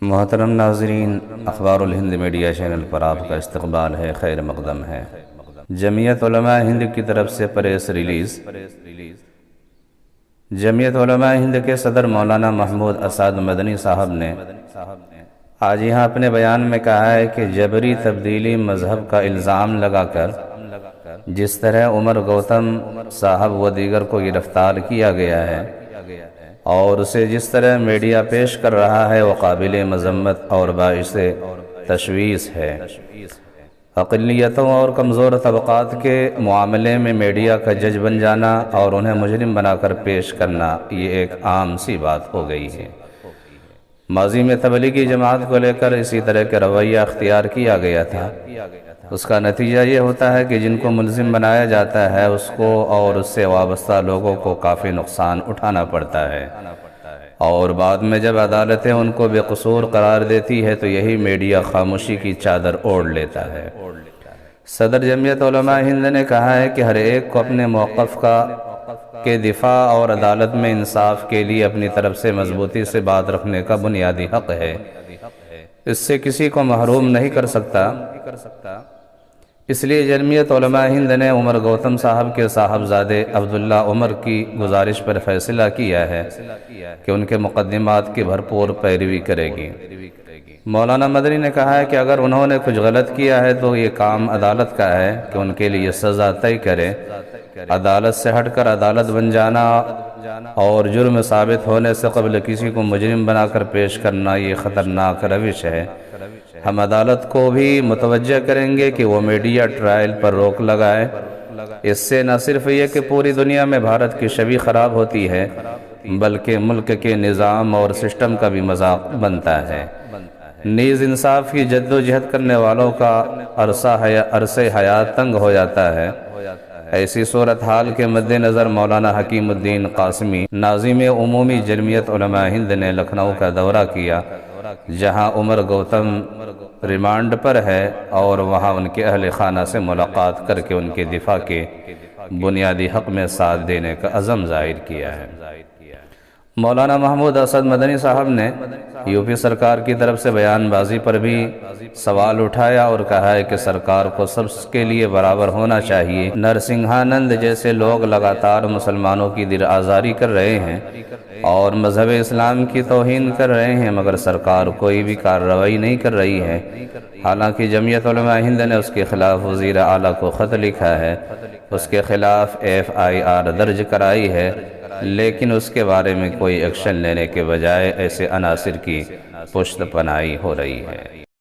محترم ناظرین، اخبار الہند میڈیا چینل پر آپ کا استقبال ہے، خیر مقدم ہے۔ جمعیت علماء ہند کی طرف سے پریس ریلیز۔ جمعیت علماء ہند کے صدر مولانا محمود اسعد مدنی صاحب نے آج یہاں اپنے بیان میں کہا ہے کہ جبری تبدیلی مذہب کا الزام لگا کر جس طرح عمر گوتم صاحب و دیگر کو گرفتار کیا گیا ہے اور اسے جس طرح میڈیا پیش کر رہا ہے وہ قابل مذمت اور باعث تشویش ہے۔ اقلیتوں اور کمزور طبقات کے معاملے میں میڈیا کا جج بن جانا اور انہیں مجرم بنا کر پیش کرنا یہ ایک عام سی بات ہو گئی ہے۔ ماضی میں تبلیغی جماعت کو لے کر اسی طرح کا رویہ اختیار کیا گیا تھا۔ اس کا نتیجہ یہ ہوتا ہے کہ جن کو ملزم بنایا جاتا ہے اس کو اور اس سے وابستہ لوگوں کو کافی نقصان اٹھانا پڑتا ہے، اور بعد میں جب عدالتیں ان کو بے قصور قرار دیتی ہے تو یہی میڈیا خاموشی کی چادر اوڑھ لیتا ہے۔ صدر جمعیت علماء ہند نے کہا ہے کہ ہر ایک کو اپنے موقف کے دفاع اور عدالت میں انصاف کے لیے اپنی طرف سے مضبوطی سے بات رکھنے کا بنیادی حق ہے، اس سے کسی کو محروم نہیں کر سکتا۔ اس لیے جمعیت علماء ہند نے عمر گوتم صاحب کے صاحبزادے عبداللہ عمر کی گزارش پر فیصلہ کیا ہے کہ ان کے مقدمات کی بھرپور پیروی کرے گی۔ مولانا مدنی نے کہا ہے کہ اگر انہوں نے کچھ غلط کیا ہے تو یہ کام عدالت کا ہے کہ ان کے لیے سزا طے کرے۔ عدالت سے ہٹ کر عدالت بن جانا اور جرم ثابت ہونے سے قبل کسی کو مجرم بنا کر پیش کرنا یہ خطرناک روش ہے۔ ہم عدالت کو بھی متوجہ کریں گے کہ وہ میڈیا ٹرائل پر روک لگائے۔ اس سے نہ صرف یہ کہ پوری دنیا میں بھارت کی چھوی خراب ہوتی ہے بلکہ ملک کے نظام اور سسٹم کا بھی مذاق بنتا ہے۔ نیز انصاف کی جد و جہد کرنے والوں کا عرصہ حیات تنگ ہو جاتا ہے۔ ایسی صورتحال کے مد نظر مولانا حکیم الدین قاسمی ناظم عمومی جمعیت علماء ہند نے لکھنؤ کا دورہ کیا جہاں عمر گوتم ریمانڈ پر ہے، اور وہاں ان کے اہل خانہ سے ملاقات کر کے ان کے دفاع کے بنیادی حق میں ساتھ دینے کا عزم ظاہر کیا ہے۔ مولانا محمود اسعد مدنی صاحب نے یوپی سرکار کی طرف سے بیان بازی پر بھی سوال اٹھایا اور کہا ہے کہ سرکار کو سب کے لیے برابر ہونا چاہیے۔ نرسنگھانند جیسے لوگ لگاتار مسلمانوں کی دل آزاری کر رہے ہیں اور مذہب اسلام کی توہین کر رہے ہیں مگر سرکار کوئی بھی کارروائی نہیں کر رہی ہے۔ حالانکہ جمعیت علماء ہند نے اس کے خلاف وزیر اعلیٰ کو خط لکھا ہے، اس کے خلاف FIR درج کرائی ہے، لیکن اس کے بارے میں کوئی ایکشن لینے کے بجائے ایسے عناصر کی پشت پناہی ہو رہی ہے۔